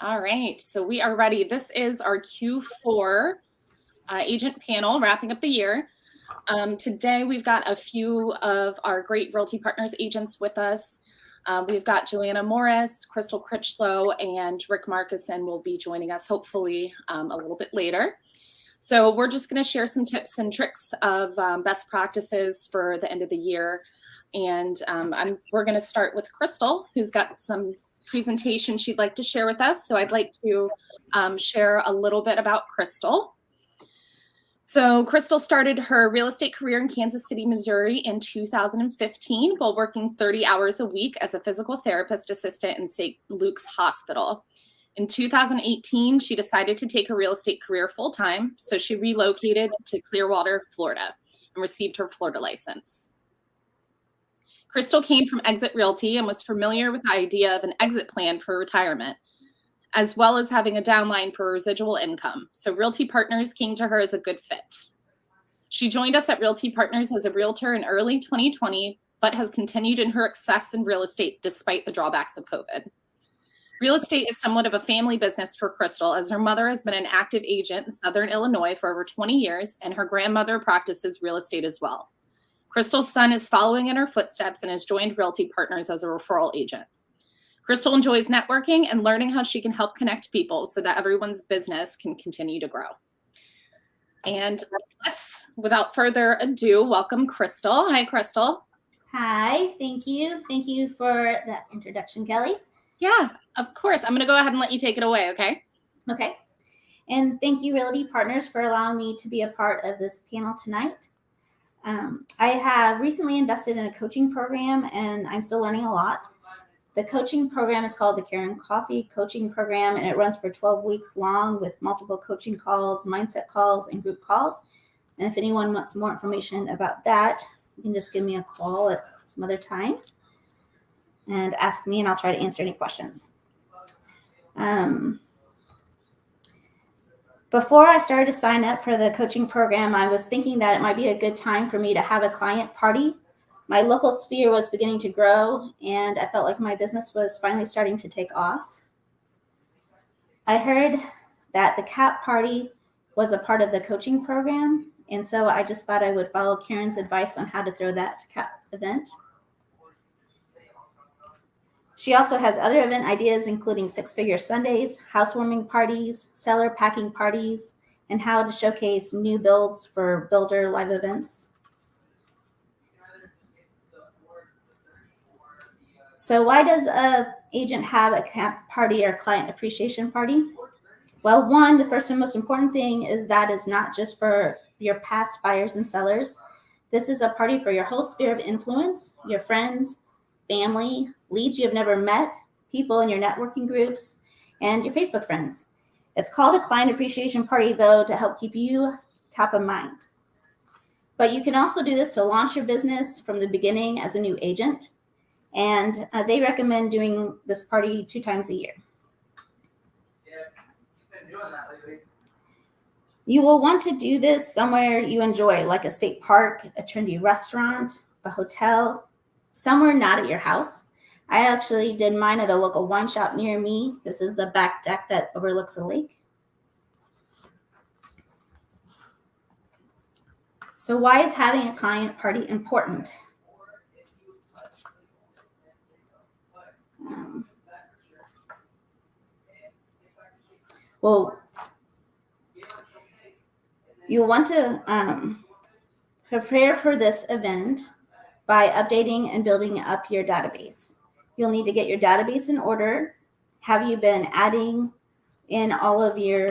All right, so we are ready. This is our Q4 agent panel wrapping up the year. Today, we've got a few of our great Realty Partners agents with us. We've got Joanna Morris, Krystal Crichlow, and Rick Markussen will be joining us hopefully a little bit later. So we're just going to share some tips and tricks of best practices for the end of the year. And we're going to start with Krystal, who's got some presentation she'd like to share with us. So I'd like to share a little bit about Krystal. So Krystal started her real estate career in Kansas City, Missouri in 2015 while working 30 hours a week as a physical therapist assistant in St. Luke's Hospital. In 2018, she decided to take her real estate career full-time, so she relocated to Clearwater, Florida, and received her Florida license. Krystal came from Exit Realty and was familiar with the idea of an exit plan for retirement, as well as having a downline for residual income. So Realty Partners came to her as a good fit. She joined us at Realty Partners as a realtor in early 2020, but has continued in her success in real estate despite the drawbacks of COVID. Real estate is somewhat of a family business for Krystal, as her mother has been an active agent in Southern Illinois for over 20 years, and her grandmother practices real estate as well. Krystal's son is following in her footsteps and has joined Realty Partners as a referral agent. Krystal enjoys networking and learning how she can help connect people so that everyone's business can continue to grow. And let's, without further ado, welcome Krystal. Hi, Krystal. Hi, thank you. Thank you for that introduction, Kelly. Yeah, of course. I'm going to go ahead and let you take it away, okay? Okay. And thank you, Realty Partners, for allowing me to be a part of this panel tonight. I have recently invested in a coaching program, and I'm still learning a lot. The coaching program is called the Karen Coffee Coaching Program, and it runs for 12 weeks long with multiple coaching calls, mindset calls, and group calls. And if anyone wants more information about that, you can just give me a call at some other time and ask me, and I'll try to answer any questions. Before I started to sign up for the coaching program, I was thinking that it might be a good time for me to have a client party. My local sphere was beginning to grow, and I felt like my business was finally starting to take off. I heard that the CAP party was a part of the coaching program, and so I just thought I would follow Karen's advice on how to throw that CAP event. She also has other event ideas, including six-figure Sundays, housewarming parties, seller packing parties, and how to showcase new builds for builder live events. So why does an agent have a CAP party or client appreciation party? Well, one, the first and most important thing is that it's not just for your past buyers and sellers. This is a party for your whole sphere of influence, your friends, family, leads you have never met, people in your networking groups, and your Facebook friends. It's called a client appreciation party, though, to help keep you top of mind. But you can also do this to launch your business from the beginning as a new agent. And they recommend doing this party 2 times a year. You will want to do this somewhere you enjoy, like a state park, a trendy restaurant, a hotel, somewhere not at your house. I actually did mine at a local wine shop near me. This is the back deck that overlooks a lake. So why is having a client party important? Well, you'll want to prepare for this event by updating and building up your database. You'll need to get your database in order. Have you been adding in all of your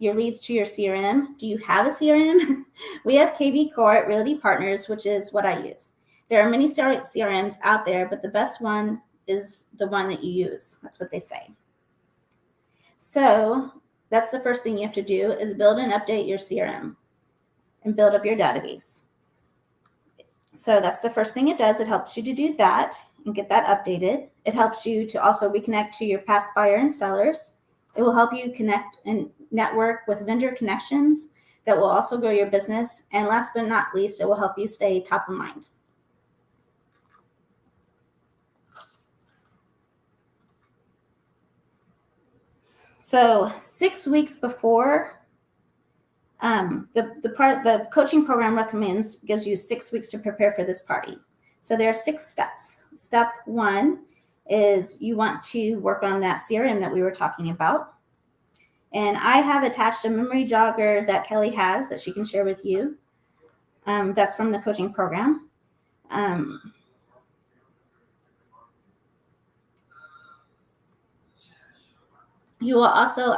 leads to your CRM? Do you have a CRM? We have KV Core at Realty Partners, which is what I use. There are many CRMs out there, but the best one is the one that you use. That's what they say. So that's the first thing you have to do is build and update your CRM and build up your database. So that's the first thing it does. It helps you to do that and get that updated. It helps you to also reconnect to your past buyer and sellers. It will help you connect and network with vendor connections that will also grow your business. And last but not least, it will help you stay top of mind. So 6 weeks before, the coaching program gives you 6 weeks to prepare for this party. So there are 6 steps. Step 1 is you want to work on that CRM that we were talking about. And I have attached a memory jogger that Kelly has that she can share with you. That's from the coaching program. You will also,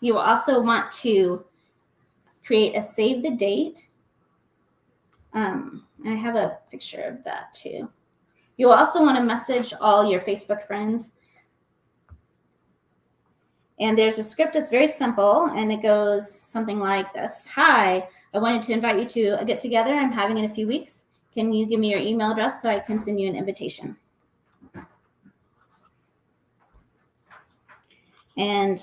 you will also want to create a save the date. And I have a picture of that too. You will also want to message all your Facebook friends. And there's a script that's very simple, and it goes something like this. Hi, I wanted to invite you to a get together I'm having in a few weeks. Can you give me your email address so I can send you an invitation? And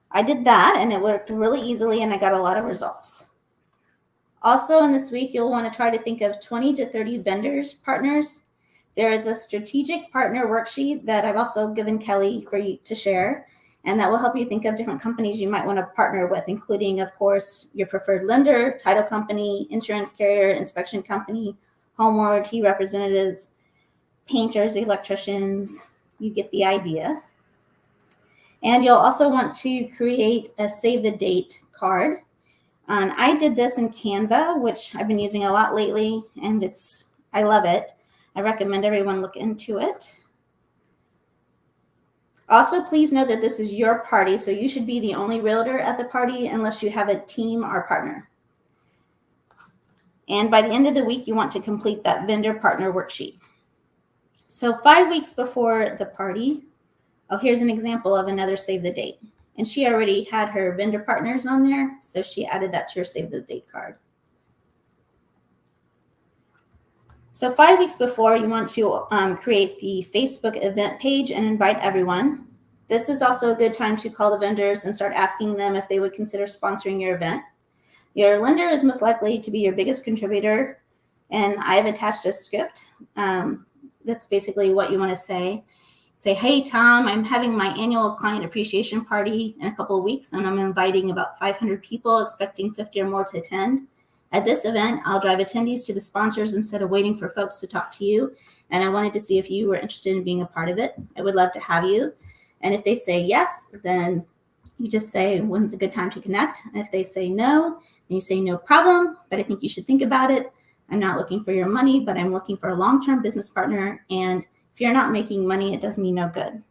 I did that, and it worked really easily, and I got a lot of results. Also, in this week, you'll want to try to think of 20 to 30 vendors, partners. There is a strategic partner worksheet that I've also given Kelly for you to share, and that will help you think of different companies you might want to partner with, including, of course, your preferred lender, title company, insurance carrier, inspection company, home warranty representatives, painters, electricians. You get the idea. And you'll also want to create a save the date card. And I did this in Canva, which I've been using a lot lately, and I love it. I recommend everyone look into it. Also, please know that this is your party, so you should be the only realtor at the party unless you have a team or partner. And by the end of the week, you want to complete that vendor partner worksheet. So 5 weeks before the party, here's an example of another save the date. And she already had her vendor partners on there, so she added that to her save the date card. So 5 weeks before, you want to create the Facebook event page and invite everyone. This is also a good time to call the vendors and start asking them if they would consider sponsoring your event. Your lender is most likely to be your biggest contributor, and I've attached a script. That's basically what you want to say. Say, hey, Tom, I'm having my annual client appreciation party in a couple of weeks, and I'm inviting about 500 people, expecting 50 or more to attend. At this event, I'll drive attendees to the sponsors instead of waiting for folks to talk to you. And I wanted to see if you were interested in being a part of it. I would love to have you. And if they say yes, then you just say, when's a good time to connect? And if they say no, then you say, no problem, but I think you should think about it. I'm not looking for your money, but I'm looking for a long-term business partner. And if you're not making money, it does me no good.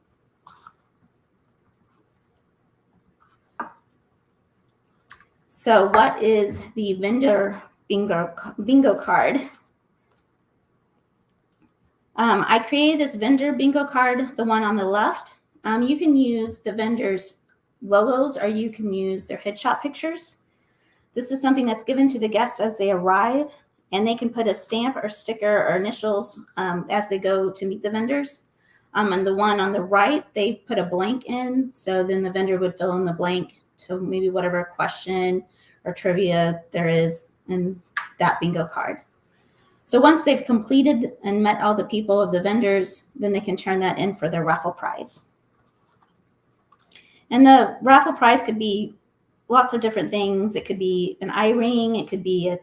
So what is the vendor bingo card? I created this vendor bingo card, the one on the left. You can use the vendor's logos, or you can use their headshot pictures. This is something that's given to the guests as they arrive, and they can put a stamp or sticker or initials as they go to meet the vendors. And the one on the right, they put a blank in, so then the vendor would fill in the blank to maybe whatever question or trivia there is in that bingo card. So once they've completed and met all the people of the vendors, then they can turn that in for their raffle prize. And the raffle prize could be lots of different things. It could be an iRing, it could be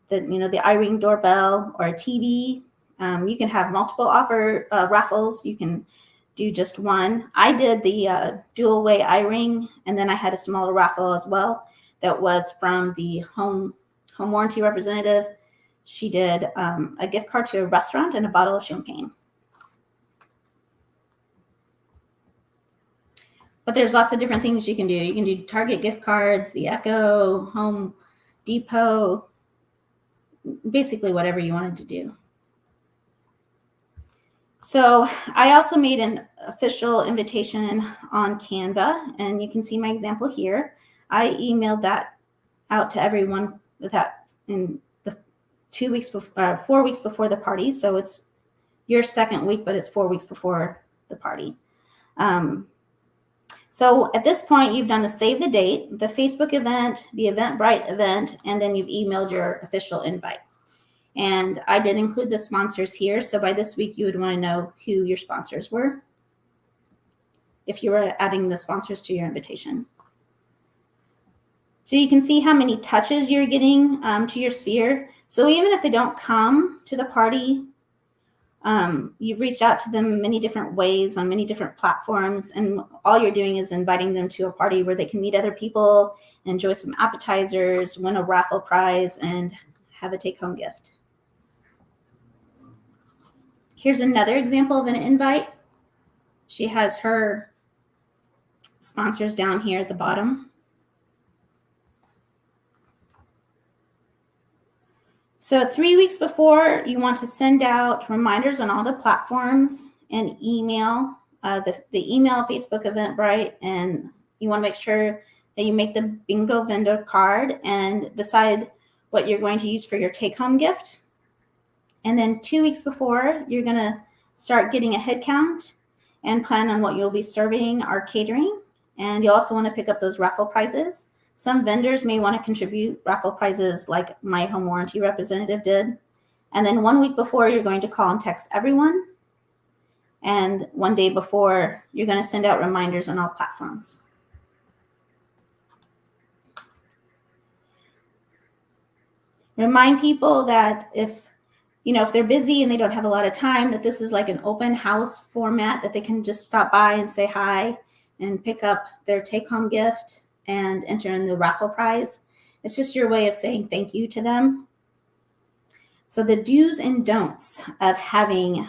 the iRing doorbell or a TV. You can have multiple raffles. You can do just one. I did the dual way iRing, and then I had a smaller raffle as well that was from the home warranty representative. She did a gift card to a restaurant and a bottle of champagne. But there's lots of different things you can do. You can do Target gift cards, the Echo, Home Depot, basically whatever you wanted to do. So I also made an official invitation on Canva, and you can see my example here. I emailed that out to everyone with that in the 4 weeks before the party. So it's your second week, but it's 4 weeks before the party. So at this point, you've done the save the date, the Facebook event, the Eventbrite event, and then you've emailed your official invite. And I did include the sponsors here. So by this week, you would want to know who your sponsors were. if you were adding the sponsors to your invitation. So you can see how many touches you're getting to your sphere. So even if they don't come to the party, you've reached out to them many different ways on many different platforms, and all you're doing is inviting them to a party where they can meet other people, enjoy some appetizers, win a raffle prize, and have a take-home gift. Here's another example of an invite. She has her sponsors down here at the bottom. So 3 weeks before, you want to send out reminders on all the platforms and email, the email, Facebook, Eventbrite, and you want to make sure that you make the bingo vendor card and decide what you're going to use for your take-home gift. And then 2 weeks before, you're going to start getting a head count and plan on what you'll be serving or catering. And you also want to pick up those raffle prizes. Some vendors may want to contribute raffle prizes like my home warranty representative did. And then 1 week before, you're going to call and text everyone. And 1 day before, you're going to send out reminders on all platforms. Remind people that if they're busy and they don't have a lot of time, that this is like an open house format, that they can just stop by and say hi and pick up their take-home gift and enter in the raffle prize. It's just your way of saying thank you to them. So the do's and don'ts of having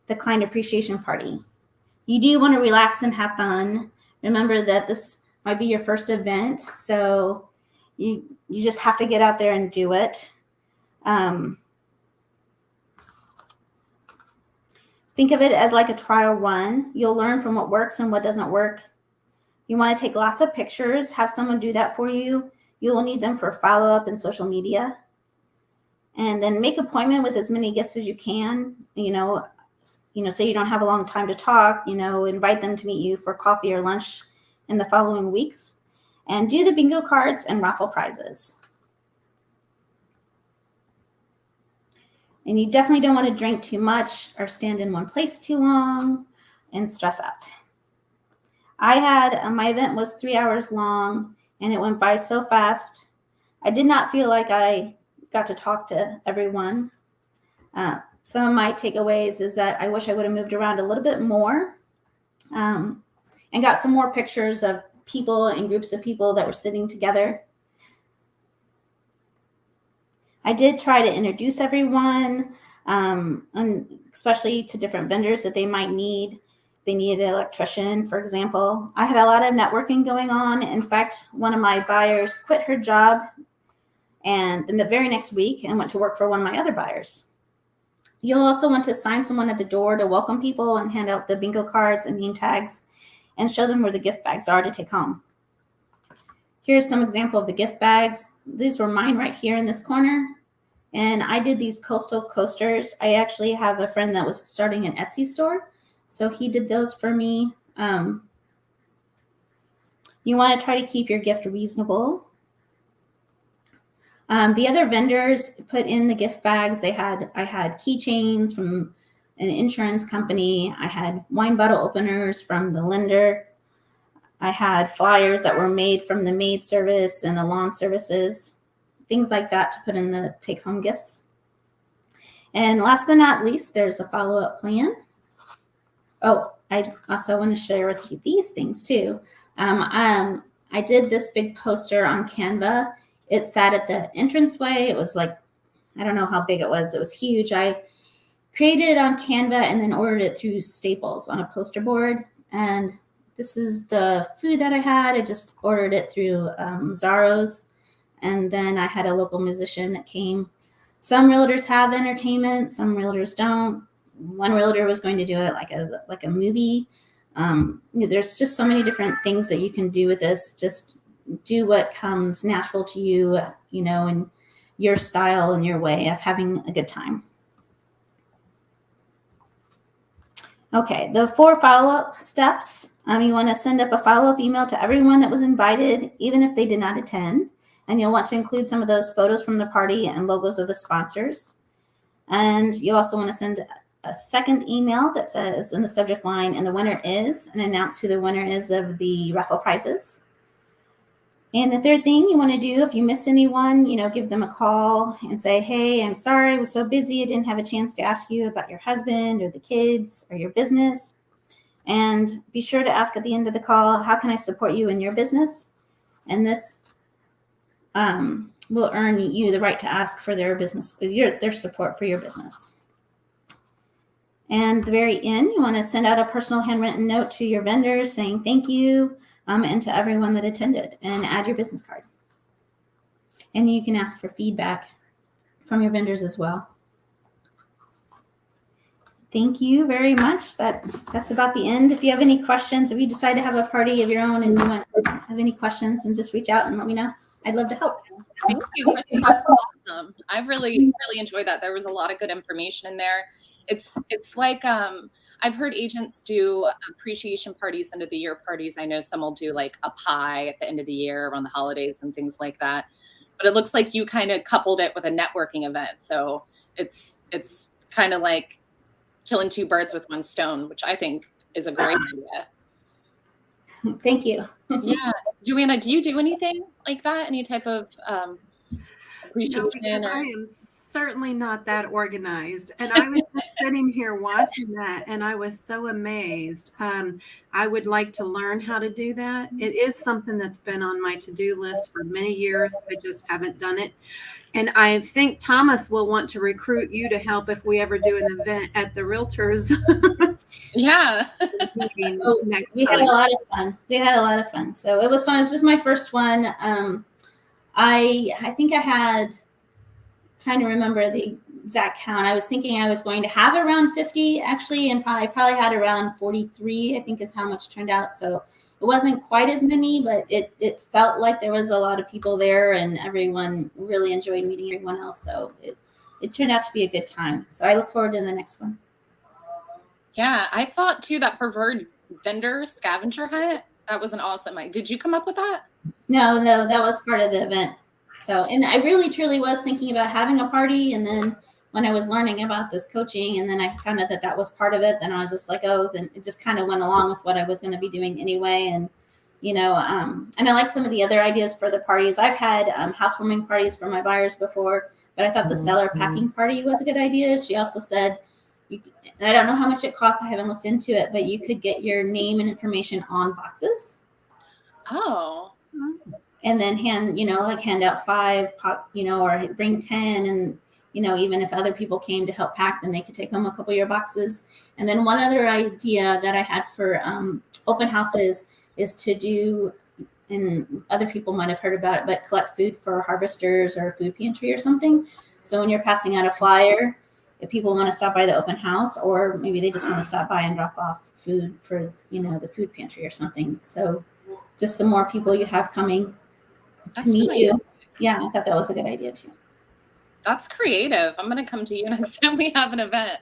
the client appreciation party. You do want to relax and have fun. Remember that this might be your first event, so you just have to get out there and do it. Think of it as like a trial run. You'll learn from what works and what doesn't work. You want to take lots of pictures, have someone do that for you. You will need them for follow-up and social media. And then make an appointment with as many guests as you can. Say you don't have a long time to talk, invite them to meet you for coffee or lunch in the following weeks. And do the bingo cards and raffle prizes. And you definitely don't want to drink too much or stand in one place too long and stress out. I had, my event was 3 hours long and it went by so fast. I did not feel like I got to talk to everyone. Some of my takeaways is that I wish I would have moved around a little bit more and got some more pictures of people and groups of people that were sitting together. I did try to introduce everyone, and especially to different vendors that they might need. They needed an electrician, for example. I had a lot of networking going on. In fact, one of my buyers quit her job and then the very next week and went to work for one of my other buyers. You'll also want to assign someone at the door to welcome people and hand out the bingo cards and name tags and show them where the gift bags are to take home. Here's some example of the gift bags. These were mine right here in this corner. And I did these coastal coasters. I actually have a friend that was starting an Etsy store, so he did those for me. You want to try to keep your gift reasonable. The other vendors put in the gift bags. I had keychains from an insurance company. I had wine bottle openers from the lender. I had flyers that were made from the maid service and the lawn services, things like that to put in the take-home gifts. And last but not least, there's a follow-up plan. Oh, I also want to share with you these things too. I did this big poster on Canva. It sat at the entranceway. It was like, I don't know how big it was. It was huge. I created it on Canva and then ordered it through Staples on a poster board. And this is the food that I had. I just ordered it through Zaro's. And then I had a local musician that came. Some realtors have entertainment, some realtors don't. One realtor was going to do it like a movie. There's just so many different things that you can do with this. Just do what comes natural to you, and your style and your way of having a good time. Okay, the 4 follow-up steps. You want to send up a follow-up email to everyone that was invited, even if they did not attend. And you'll want to include some of those photos from the party and logos of the sponsors. And you also want to send a second email that says in the subject line, and the winner is, and announce who the winner is of the raffle prizes. And the third thing you want to do, if you missed anyone, give them a call and say, hey, I'm sorry, I was so busy, I didn't have a chance to ask you about your husband or the kids or your business. And be sure to ask at the end of the call, how can I support you in your business? And this will earn you the right to ask for their support for your business. And at the very end, you want to send out a personal handwritten note to your vendors saying thank you, and to everyone that attended, and add your business card. And you can ask for feedback from your vendors as well. Thank you very much. That's about the end. If you have any questions, if you decide to have a party of your own and you want to have any questions, and just reach out and let me know. I'd love to help. Thank you, Krystal. That's awesome. I've really enjoyed that. There was a lot of good information in there. It's like I've heard agents do appreciation parties, end of the year parties. I know some will do like a pie at the end of the year around the holidays and things like that. But it looks like you kind of coupled it with a networking event. So it's kind of like killing two birds with one stone, which I think is a great idea. Thank you. Yeah. Joanna, do you do anything like that? Any type of appreciation? No, because I am certainly not that organized. And I was just sitting here watching that, and I was so amazed. I would like to learn how to do that. It is something that's been on my to-do list for many years. I just haven't done it. And I think Thomas will want to recruit you to help if we ever do an event at the Realtors. Yeah. Next we time. had a lot of fun. So it was fun. It was just my first one. I think I had, trying to remember the exact count. I was thinking I was going to have around 50 actually, and I probably had around 43, I think is how much turned out. So it wasn't quite as many, but it felt like there was a lot of people there, and everyone really enjoyed meeting everyone else. So it turned out to be a good time. So I look forward to the next one. Yeah, I thought too that preferred vendor scavenger hunt, that was an awesome idea. Did you come up with that? No, that was part of the event. So, and I really truly was thinking about having a party, and then when I was learning about this coaching, and then I found out that was part of it, then I was just like, oh, then it just kind of went along with what I was going to be doing anyway. And and I like some of the other ideas for the parties. I've had housewarming parties for my buyers before, but I thought the seller packing party was a good idea. She also said, I don't know how much it costs, I haven't looked into it, but you could get your name and information on boxes. Oh. And then hand out 5, or bring 10. And, even if other people came to help pack, then they could take home a couple of your boxes. And then one other idea that I had for open houses is to do, and other people might have heard about it, but collect food for harvesters or a food pantry or something. So when you're passing out a flyer, if people want to stop by the open house, or maybe they just want to stop by and drop off food for, the food pantry or something. So just the more people you have coming to meet you. Yeah, I thought that was a good idea too. That's creative. I'm going to come to you next time we have an event.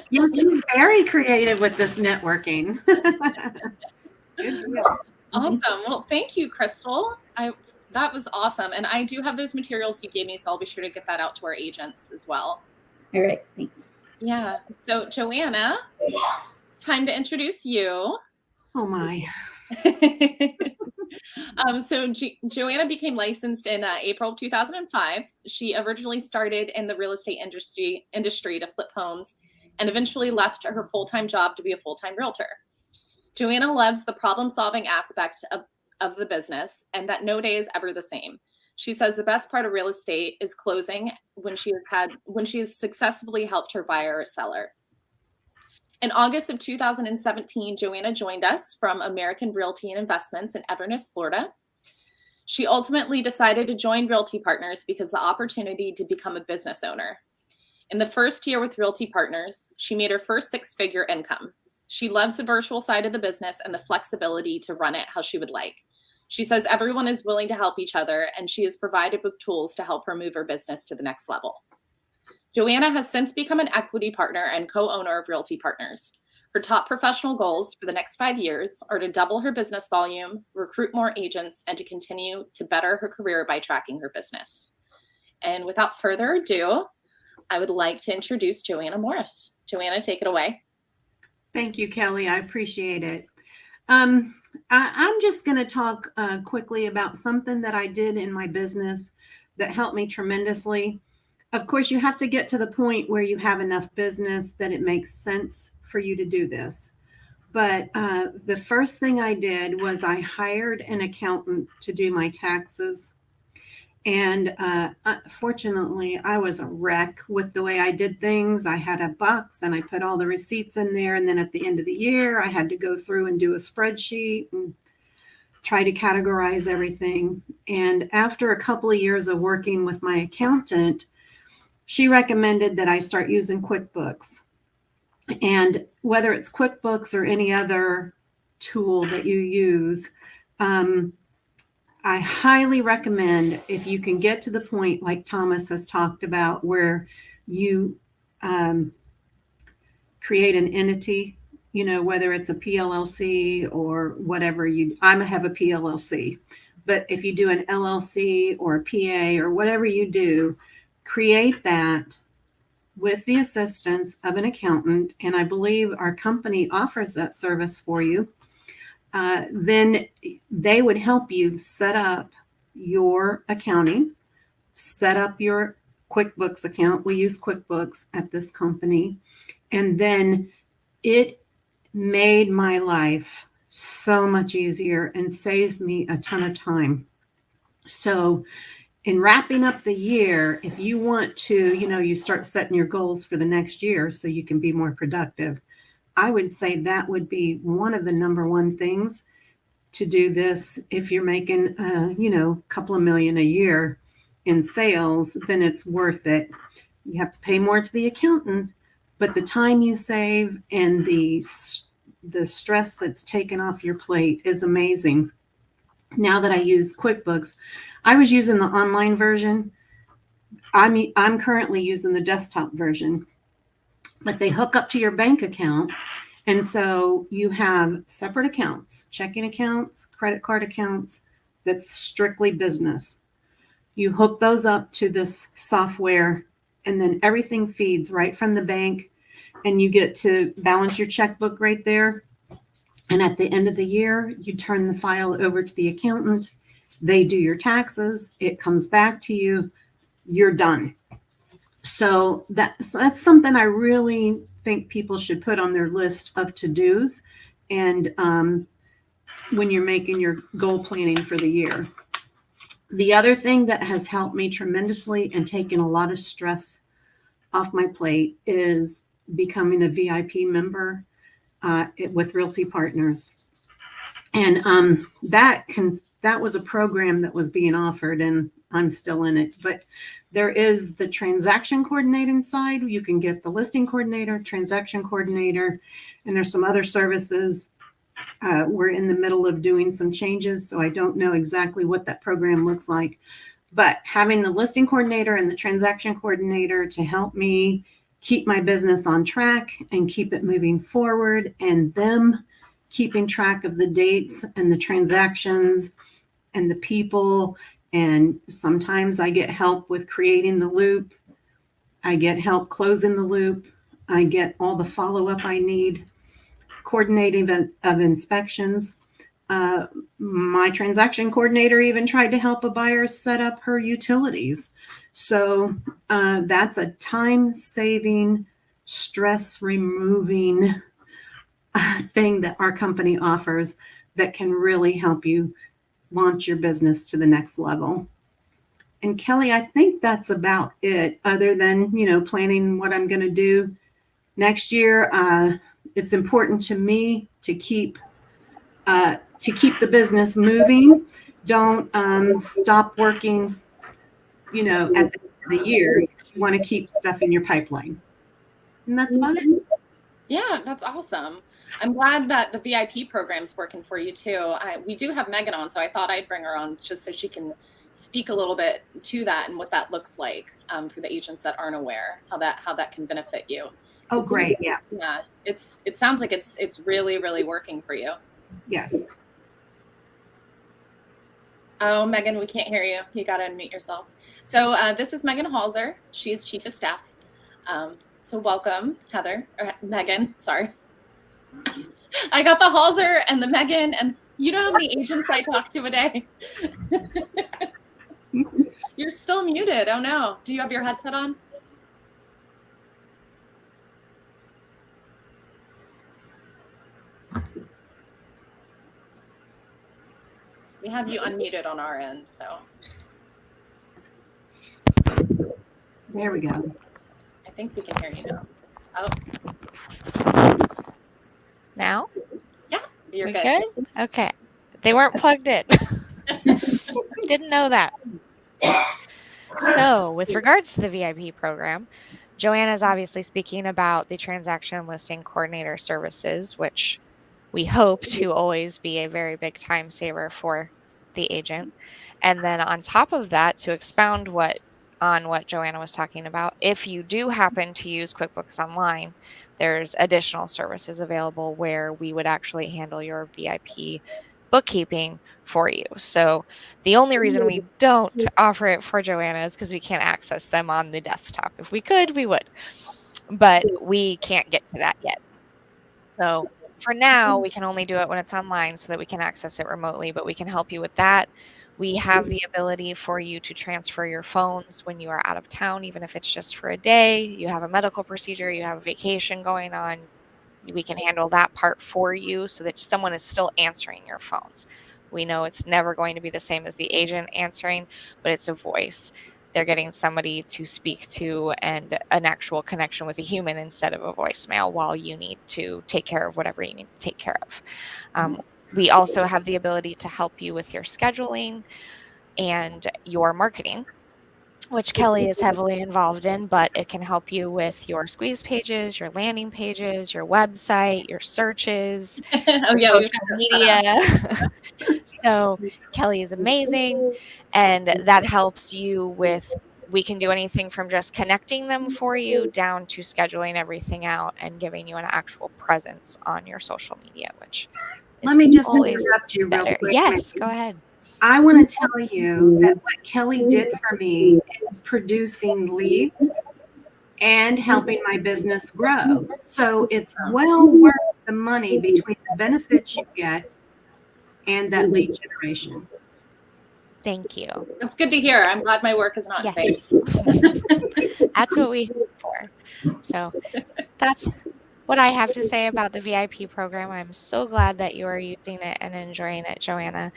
Yeah, she's very creative with this networking. Good deal. Awesome. Well, thank you, Krystal. That was awesome. And I do have those materials you gave me, so I'll be sure to get that out to our agents as well. All right. Thanks. Yeah. So, Joanna, it's time to introduce you. Oh, my. Joanna became licensed in April of 2005. She originally started in the real estate industry to flip homes, and eventually left her full-time job to be a full-time realtor. Joanna loves the problem-solving aspect of the business, and that no day is ever the same. She says the best part of real estate is closing when she has successfully helped her buyer or seller. In August of 2017, Joanna joined us from American Realty and Investments in Inverness, Florida. She ultimately decided to join Realty Partners because of the opportunity to become a business owner. In the first year with Realty Partners, she made her first 6-figure income. She loves the virtual side of the business and the flexibility to run it how she would like. She says everyone is willing to help each other, and she is provided with tools to help her move her business to the next level. Joanna has since become an equity partner and co-owner of Realty Partners. Her top professional goals for the next 5 years are to double her business volume, recruit more agents, and to continue to better her career by tracking her business. And without further ado, I would like to introduce Joanna Morris. Joanna, take it away. Thank you, Kelly. I appreciate it. I'm just going to talk quickly about something that I did in my business that helped me tremendously. Of course, you have to get to the point where you have enough business that it makes sense for you to do this. But the first thing I did was I hired an accountant to do my taxes. And fortunately, I was a wreck with the way I did things. I had a box and I put all the receipts in there. And then at the end of the year, I had to go through and do a spreadsheet and try to categorize everything. And after a couple of years of working with my accountant, she recommended that I start using QuickBooks. And whether it's QuickBooks or any other tool that you use, I highly recommend, if you can get to the point like Thomas has talked about, where you create an entity, whether it's a PLLC or whatever I have a PLLC, but if you do an LLC or a PA or whatever you do, create that with the assistance of an accountant. And I believe our company offers that service for you. Then they would help you set up your accounting, set up your QuickBooks account. We use QuickBooks at this company. And then it made my life so much easier and saves me a ton of time. So in wrapping up the year, if you want to, you start setting your goals for the next year so you can be more productive. I would say that would be one of the number one things to do this. If you're making, a couple of million a year in sales, then it's worth it. You have to pay more to the accountant, but the time you save and the stress that's taken off your plate is amazing. Now that I use QuickBooks, I was using the online version. I'm currently using the desktop version, but they hook up to your bank account. And so you have separate accounts, checking accounts, credit card accounts, that's strictly business. You hook those up to this software, and then everything feeds right from the bank, and you get to balance your checkbook right there. And at the end of the year, you turn the file over to the accountant. They do your taxes. It comes back to you. You're done. So that's something I really think people should put on their list of to-dos. And when you're making your goal planning for the year. The other thing that has helped me tremendously and taken a lot of stress off my plate is becoming a VIP member with Realty Partners. And that was a program that was being offered, and I'm still in it. But there is the transaction coordinating side. You can get the listing coordinator, transaction coordinator, and there's some other services. We're in the middle of doing some changes, so I don't know exactly what that program looks like. But having the listing coordinator and the transaction coordinator to help me keep my business on track and keep it moving forward, and them keeping track of the dates and the transactions and the people. And sometimes I get help with creating the loop. I get help closing the loop. I get all the follow-up I need, coordinating of inspections. My transaction coordinator even tried to help a buyer set up her utilities. So that's a time-saving, stress-removing thing that our company offers that can really help you launch your business to the next level. And Kelly, I think that's about it, other than, planning what I'm going to do next year. It's important to me to keep the business moving. Don't stop working, at the end of the year. You want to keep stuff in your pipeline. And that's about it. Yeah, that's awesome. I'm glad that the VIP program's working for you too. We do have Megan on, so I thought I'd bring her on just so she can speak a little bit to that and what that looks like for the agents that aren't aware, how that can benefit you. Oh, great. Yeah. Yeah. It sounds like it's really, really working for you. Yes. Oh, Megan, we can't hear you. You got to unmute yourself. So this is Megan Halser. She's Chief of Staff. So welcome, Heather, or Megan, sorry. I got the Halser and the Megan, and you know how many agents I talk to a day? You're still muted. Oh no. Do you have your headset on? We have you unmuted on our end, so. There we go. I think we can hear you now. Oh. Now? Yeah, you're We good. good? Okay. They weren't plugged in. Didn't know that. So, with regards to the VIP program, Joanna is obviously speaking about the transaction listing coordinator services, which we hope to always be a very big time saver for the agent. And then on top of that, to expound on what Joanna was talking about, if you do happen to use QuickBooks Online, there's additional services available where we would actually handle your VIP bookkeeping for you. So the only reason we don't offer it for Joanna is because we can't access them on the desktop. If we could, we would, but we can't get to that yet. So for now, we can only do it when it's online so that we can access it remotely, but we can help you with that. We have the ability for you to transfer your phones when you are out of town, even if it's just for a day, you have a medical procedure, you have a vacation going on. We can handle that part for you so that someone is still answering your phones. We know it's never going to be the same as the agent answering, but it's a voice. They're getting somebody to speak to and an actual connection with a human instead of a voicemail while you need to take care of whatever you need to take care of. We also have the ability to help you with your scheduling and your marketing, which Kelly is heavily involved in, but it can help you with your squeeze pages, your landing pages, your website, your searches, Oh yeah, social media. So Kelly is amazing, and that helps you with, we can do anything from just connecting them for you down to scheduling everything out and giving you an actual presence on your social media, which is Let me just always interrupt you real better. quick. Yes, Megan. go ahead. I want to tell you that what Kelly did for me is producing leads and helping my business grow. So it's well worth the money between the benefits you get and that lead generation. Thank you. That's good to hear. I'm glad my work is not in vain. Yes. That's what we hope for. So that's what I have to say about the VIP program. I'm so glad that you are using it and enjoying it, Joanna.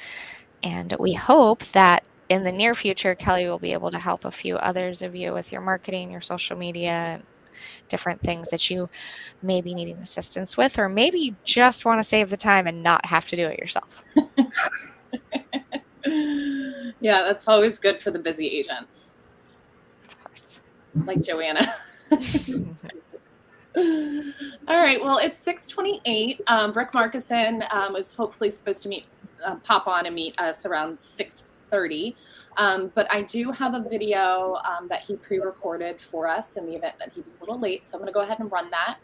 And we hope that in the near future, Kelly will be able to help a few others of you with your marketing, your social media, and different things that you may be needing assistance with, or maybe just want to save the time and not have to do it yourself. Yeah, that's always good for the busy agents. Of course. Like Joanna. All right, well, it's 6:28. Rick Markussen was hopefully supposed to pop on and meet us around 6:30. But I do have a video that he pre-recorded for us in the event that he was a little late. So I'm going to go ahead and run that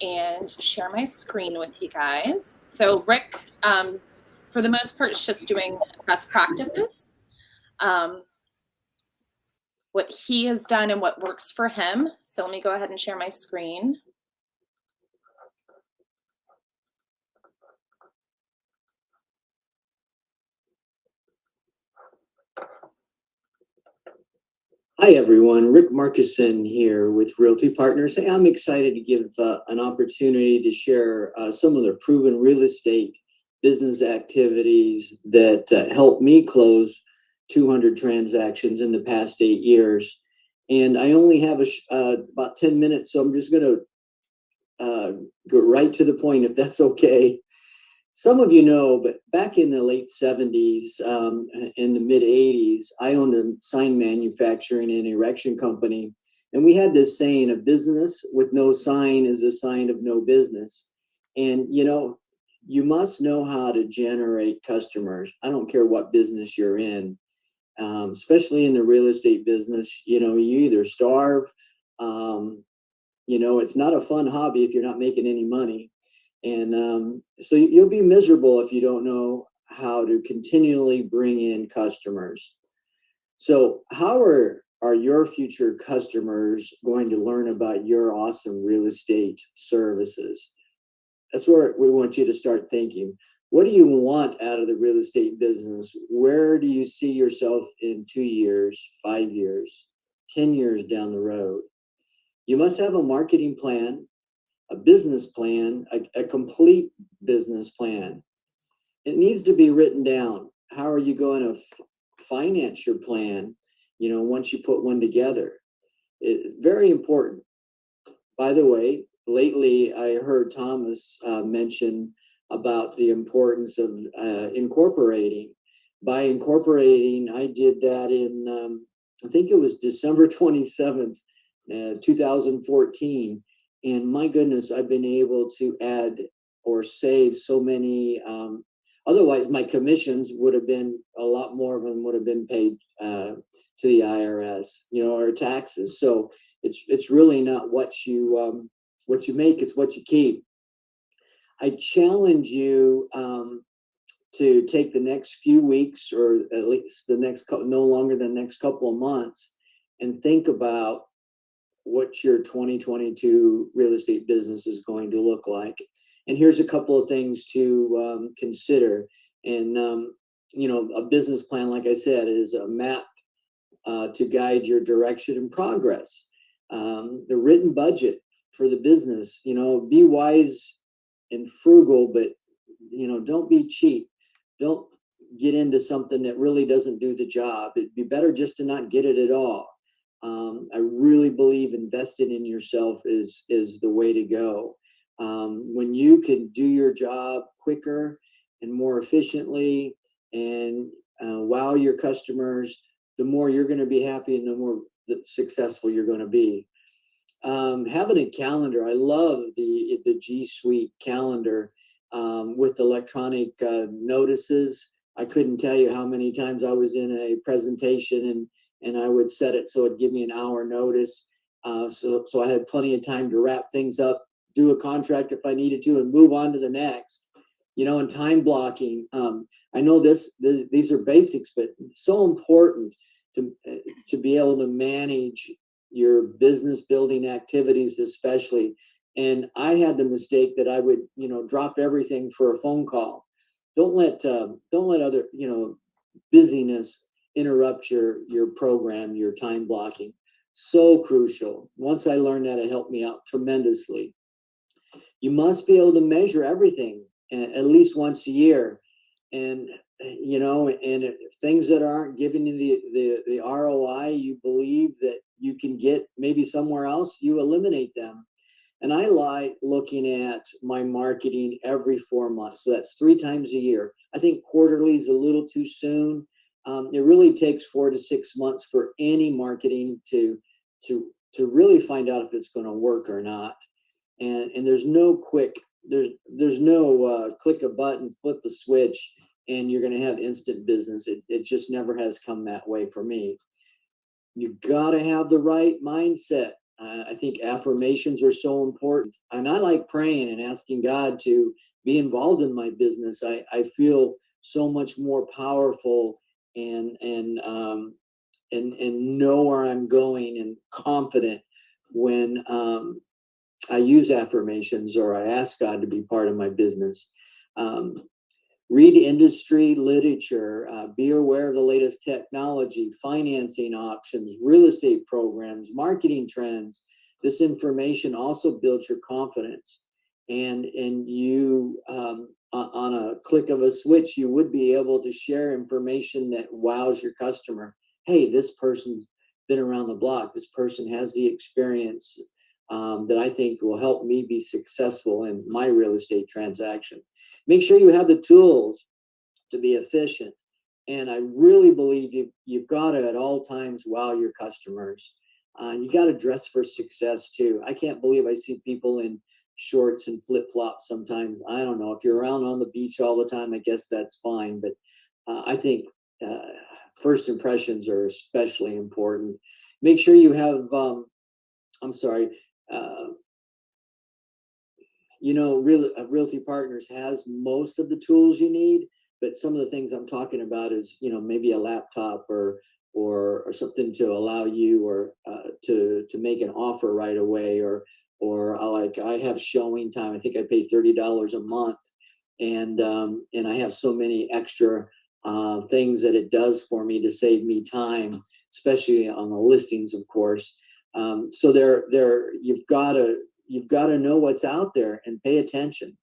and share my screen with you guys. So Rick, for the most part, is just doing best practices. What he has done and what works for him. So let me go ahead and share my screen. Hi, everyone. Rick Markussen here with Realty Partners. Hey, I'm excited to give an opportunity to share some of the proven real estate business activities that helped me close 200 transactions in the past 8 years. And I only have about 10 minutes, so I'm just going to go right to the point, if that's okay. Some of you know, but back in the late 70s, in the mid 80s, I owned a sign manufacturing and erection company. And we had this saying, a business with no sign is a sign of no business. And, you know, you must know how to generate customers. I don't care what business you're in, especially in the real estate business. You know, you either starve, you know, it's not a fun hobby if you're not making any money. And so you'll be miserable if you don't know how to continually bring in customers. So how are are your future customers going to learn about your awesome real estate services? That's where we want you to start thinking. What do you want out of the real estate business? Where do you see yourself in 2 years, 5 years, 10 years down the road? You must have a marketing plan, a business plan, a complete business plan. It needs to be written down. How are you going to finance your plan, once you put one together? It's very important. By the way, lately I heard Thomas mention about the importance of incorporating. By incorporating, I did that in, I think it was December 27th, 2014. And my goodness, I've been able to add or save so many. Otherwise, my commissions would have been, a lot more of them would have been paid to the IRS, or taxes. So it's really not what you make, it's what you keep. I challenge you to take the next few weeks, or at least no longer than the next couple of months, and think about what your 2022 real estate business is going to look like. And here's a couple of things to consider. And a business plan, like I said, is a map to guide your direction and progress. The written budget for the business, be wise and frugal, but don't be cheap. Don't get into something that really doesn't do the job. It'd be better just to not get it at all. I really believe investing in yourself is the way to go. When you can do your job quicker and more efficiently and wow your customers, the more you're going to be happy and the more successful you're going to be. Having a calendar, I love the G Suite calendar with electronic notices. I couldn't tell you how many times I was in a presentation and I would set it so it'd give me an hour notice. So I had plenty of time to wrap things up, do a contract if I needed to, and move on to the next. And time blocking. I know these are basics, but it's so important to be able to manage your business building activities, especially. And I had the mistake that I would, drop everything for a phone call. Don't let other, busyness interrupt your program, your time blocking. So crucial. Once I learned that, it helped me out tremendously. You must be able to measure everything at least once a year. And, and if things that aren't giving you the ROI you believe that you can get maybe somewhere else, you eliminate them. And I like looking at my marketing every 4 months. So that's 3 times a year. I think quarterly is a little too soon. It really takes 4 to 6 months for any marketing to really find out if it's going to work or not. And there's no quick, there's no click a button, flip a switch, and you're going to have instant business. It just never has come that way for me. You got to have the right mindset. I think affirmations are so important. And I like praying and asking God to be involved in my business. I feel so much more powerful and know where I'm going and confident when I use affirmations or I ask God to be part of my business. Read industry literature, be aware of the latest technology, financing options, real estate programs, marketing trends. This information also builds your confidence. And you, on a click of a switch, you would be able to share information that wows your customer. Hey, this person's been around the block. This person has the experience that I think will help me be successful in my real estate transaction. Make sure you have the tools to be efficient. And I really believe you've got to at all times wow your customers. You got to dress for success too. I can't believe I see people in shorts and flip-flops sometimes. I don't know. If you're around on the beach all the time, I guess that's fine. But I think first impressions are especially important. Make sure you have, Realty Partners has most of the tools you need, but some of the things I'm talking about is, maybe a laptop or or something to allow you or to make an offer right away, or like I have showing time. I think I pay $30 a month, and I have so many extra things that it does for me to save me time, especially on the listings, of course. So you've got to know what's out there and pay attention,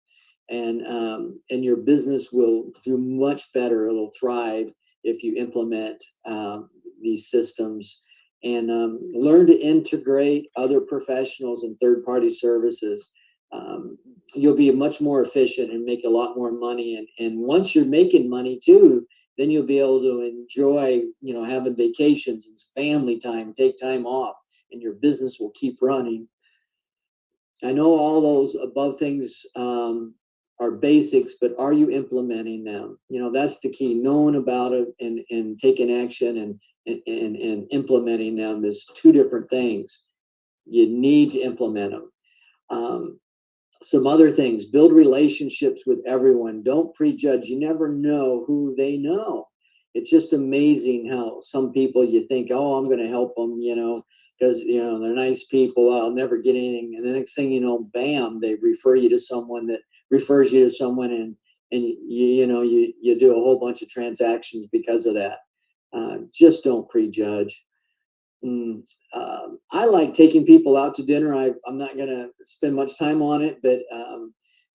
and your business will do much better. It'll thrive if you implement these systems, and learn to integrate other professionals and third-party services. You'll be much more efficient and make a lot more money. And once you're making money too, then you'll be able to enjoy, having vacations and family time, take time off, and your business will keep running. I know all those above things are basics, but are you implementing them? That's the key. Knowing about it and taking action and implementing them is two different things. You need to implement them. Some other things: build relationships with everyone. Don't prejudge. You never know who they know. It's just amazing how some people you think, oh, I'm going to help them, because they're nice people. I'll never get anything. And the next thing you know, bam, they refer you to someone that refers you to someone, and you do a whole bunch of transactions because of that. Just don't prejudge. I like taking people out to dinner. I'm not going to spend much time on it, but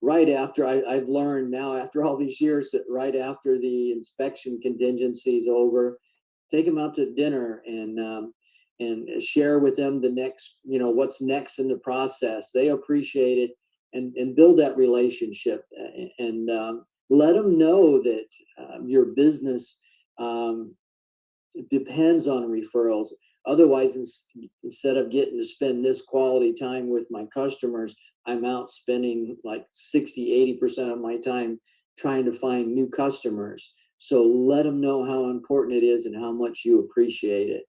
right after, I've learned now after all these years that right after the inspection contingency is over, take them out to dinner and share with them the next, what's next in the process. They appreciate it, and build that relationship, and let them know that your business depends on referrals. Otherwise, instead of getting to spend this quality time with my customers, I'm out spending like 60-80% of my time trying to find new customers. So let them know how important it is and how much you appreciate it.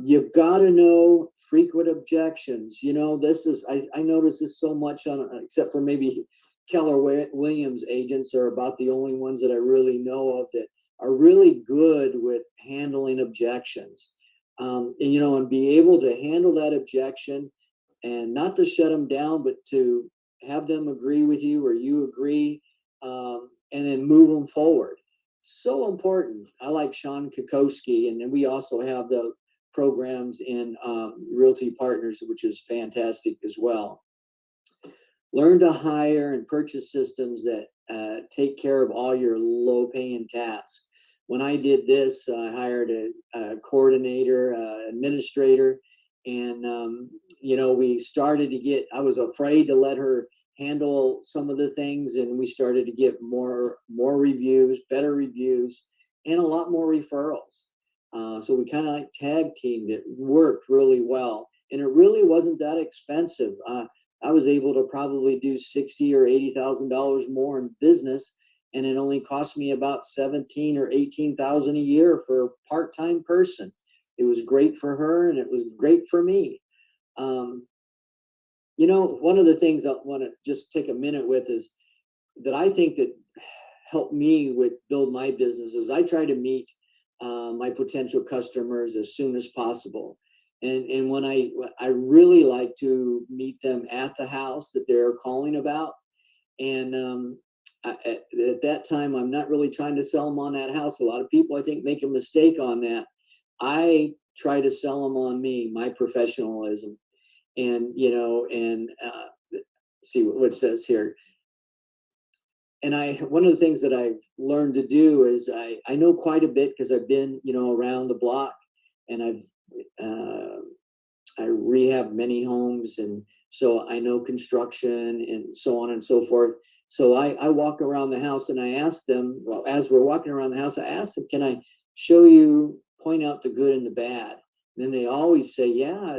You've got to know frequent objections. This is, I notice this so much except for maybe Keller Williams agents are about the only ones that I really know of that are really good with handling objections. And be able to handle that objection, and not to shut them down, but to have them agree with you or you agree, and then move them forward. So important. I like Sean Kokoski, and then we also have the programs in Realty Partners, which is fantastic as well. Learn to hire and purchase systems that take care of all your low-paying tasks. When I did this, I hired a coordinator, administrator, and we started to get. I was afraid to let her handle some of the things, and we started to get more reviews, better reviews, and a lot more referrals. So we kind of like tag teamed. It worked really well, and it really wasn't that expensive. I was able to probably do $60,000 or $80,000 more in business, and it only cost me about $17,000 or $18,000 a year for a part-time person. It was great for her, and it was great for me. One of the things I want to just take a minute with is that I think that helped me with build my business is I try to meet my potential customers as soon as possible. And when I really like to meet them at the house that they're calling about. And at that time, I'm not really trying to sell them on that house. A lot of people, I think, make a mistake on that. I try to sell them on me, my professionalism. And, see what it says here. And one of the things that I've learned to do is I know quite a bit because I've been, around the block, and I rehab many homes, and so I know construction and so on and so forth. So I walk around the house and I ask them, well, as we're walking around the house, I ask them, can I show you, point out the good and the bad? And then they always say, yeah,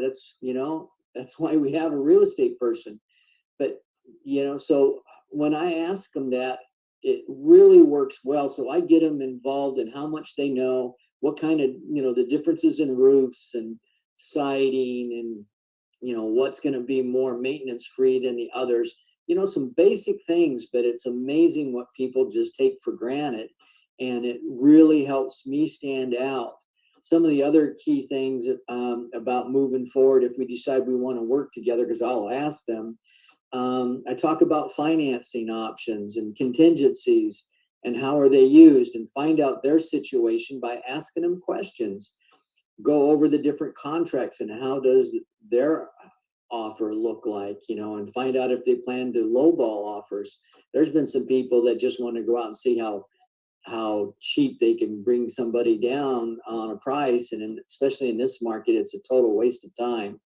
that's why we have a real estate person. But, so when I ask them that, it really works well. So I get them involved in how much they know, what kind of, the differences in roofs and siding, and, what's going to be more maintenance free than the others. Some basic things, but it's amazing what people just take for granted. And it really helps me stand out some of the other key things about moving forward if we decide we want to work together, because I'll ask them. I talk about financing options and contingencies and how are they used, and find out their situation by asking them questions. Go over the different contracts and how does their offer look like, and find out if they plan to lowball offers. There's been some people that just want to go out and see how cheap they can bring somebody down on a price, and especially in this market, it's a total waste of time.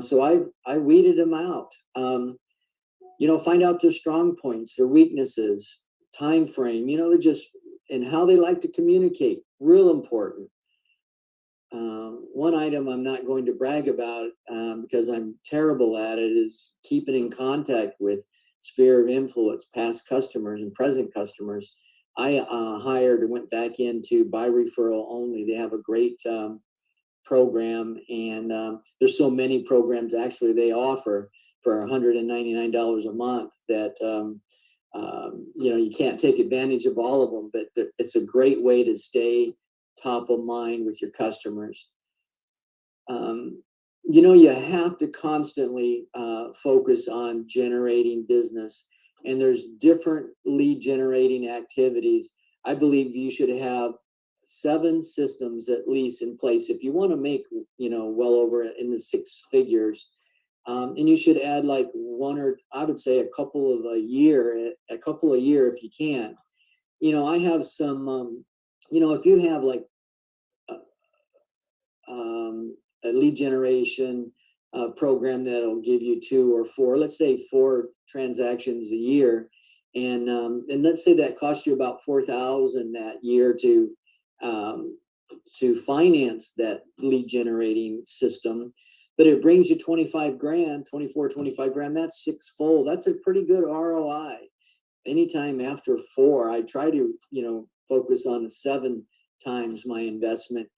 So I weeded them out. Find out their strong points, their weaknesses, time frame, and how they like to communicate. Real important. One item I'm not going to brag about because I'm terrible at it is keeping in contact with sphere of influence, past customers and present customers. I hired and went back into by referral only. They have a great program, and there's so many programs actually they offer for $199 a month that you can't take advantage of all of them, but it's a great way to stay top of mind with your customers. You have to constantly focus on generating business, and there's different lead generating activities. I believe you should have 7 systems at least in place if you want to make well over in the 6 figures. And you should add like one, or I would say a couple a year if you can. I have some if you have like a lead generation program that'll give you 2 or 4, let's say 4 transactions a year, and let's say that costs you about $4,000 that year to finance that lead generating system, but it brings you 25 grand, 25 grand. That's 6-fold. That's a pretty good ROI. Anytime after 4, I try to focus on 7 times my investment.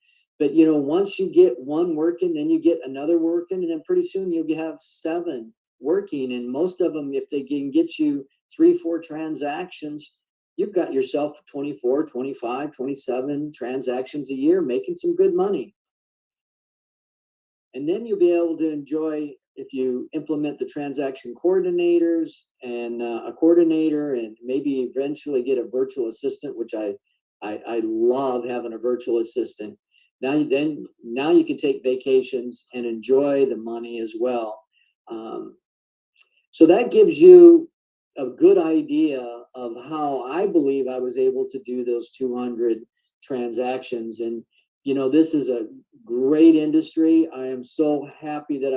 But once you get one working, then you get another working, and then pretty soon you'll have 7 working. And most of them, if they can get you 3-4 transactions, you've got yourself 24, 25, 27 transactions a year, making some good money. And then you'll be able to enjoy, if you implement the transaction coordinators and a coordinator, and maybe eventually get a virtual assistant, which I love having a virtual assistant. Now you can take vacations and enjoy the money as well. So that gives you a good idea of how I believe I was able to do those 200 transactions. And this is a great industry. I am so happy that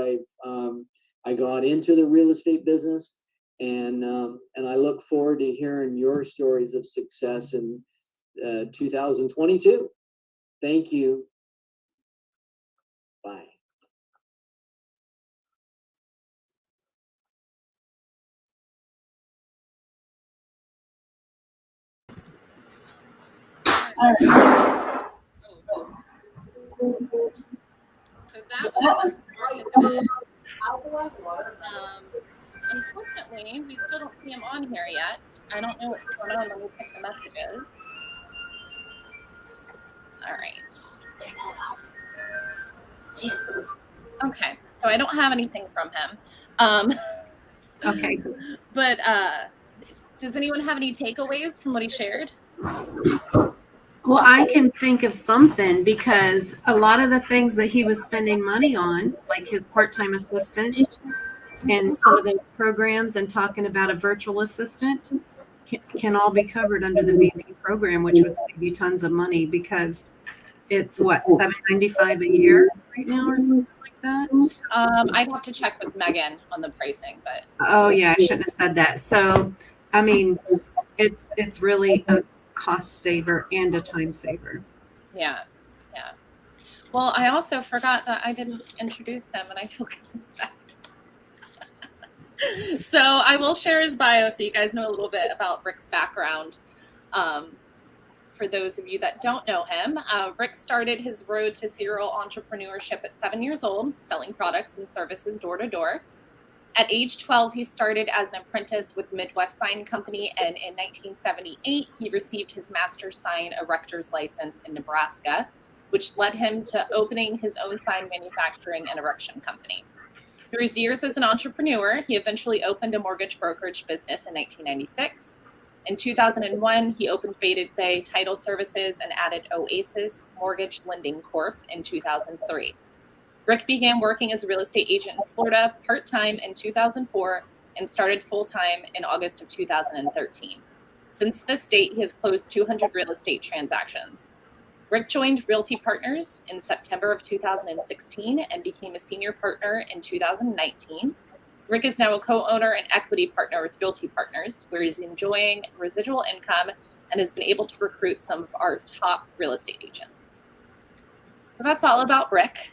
I got into the real estate business, and I look forward to hearing your stories of success in 2022. Thank you. Bye. All right. So that was Markussen. Unfortunately, we still don't see him on here yet. I don't know what's going on. Let me check the messages. All right. Okay, so I don't have anything from him. Okay. But does anyone have any takeaways from what he shared? Well, I can think of something, because a lot of the things that he was spending money on, like his part-time assistant and some of those programs, and talking about a virtual assistant, can all be covered under the VP program, which would save you tons of money, because it's what, $795 a year right now or something like that? I'd have to check with Megan on the pricing, but Oh yeah, I shouldn't have said that. So I mean, it's really a cost saver and a time saver. yeah. Well, I also forgot that I didn't introduce him, and I feel good about that. So I will share his bio so you guys know a little bit about Rick's background. For those of you that don't know him, Rick started his road to serial entrepreneurship at 7 years old, selling products and services door to door. At age 12, he started as an apprentice with Midwest Sign Company, and in 1978, he received his master's sign erector's license in Nebraska. which led him to opening his own sign manufacturing and erection company. Through his years as an entrepreneur, he eventually opened a mortgage brokerage business in 1996. In 2001, he opened Bay Title Services and added Oasis Mortgage Lending Corp. In 2003. Rick began working as a real estate agent in Florida part-time in 2004 and started full-time in August of 2013. Since this date, he has closed 200 real estate transactions. Rick joined Realty Partners in September of 2016 and became a senior partner in 2019. Rick is now a co-owner and equity partner with Realty Partners, where he's enjoying residual income and has been able to recruit some of our top real estate agents. So that's all about Rick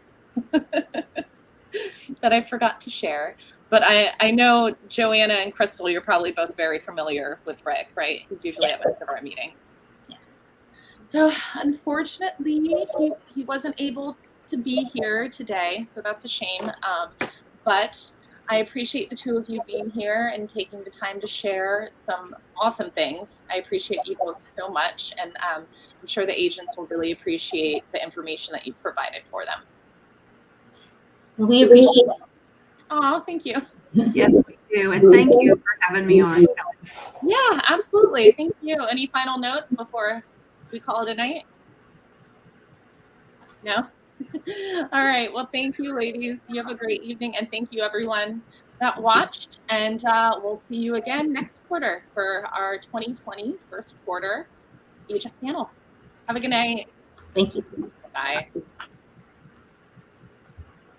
that I forgot to share. But I know Joanna and Krystal, you're probably both very familiar with Rick, right? He's usually at most of our meetings. Yes. So unfortunately, he wasn't able to be here today, so that's a shame. But I appreciate the two of you being here and taking the time to share some awesome things. I appreciate you both so much, and I'm sure the agents will really appreciate the information that you provided for them. We appreciate it. Oh, thank you. Yes, we do. And thank you for having me on, Kelly. Yeah, absolutely. Thank you. Any final notes before we call it a night? No? All right. Well, thank you, ladies. You have a great evening. And thank you, everyone that watched. And we'll see you again next quarter for our 2020 first quarter agent panel. Have a good night. Thank you. Bye.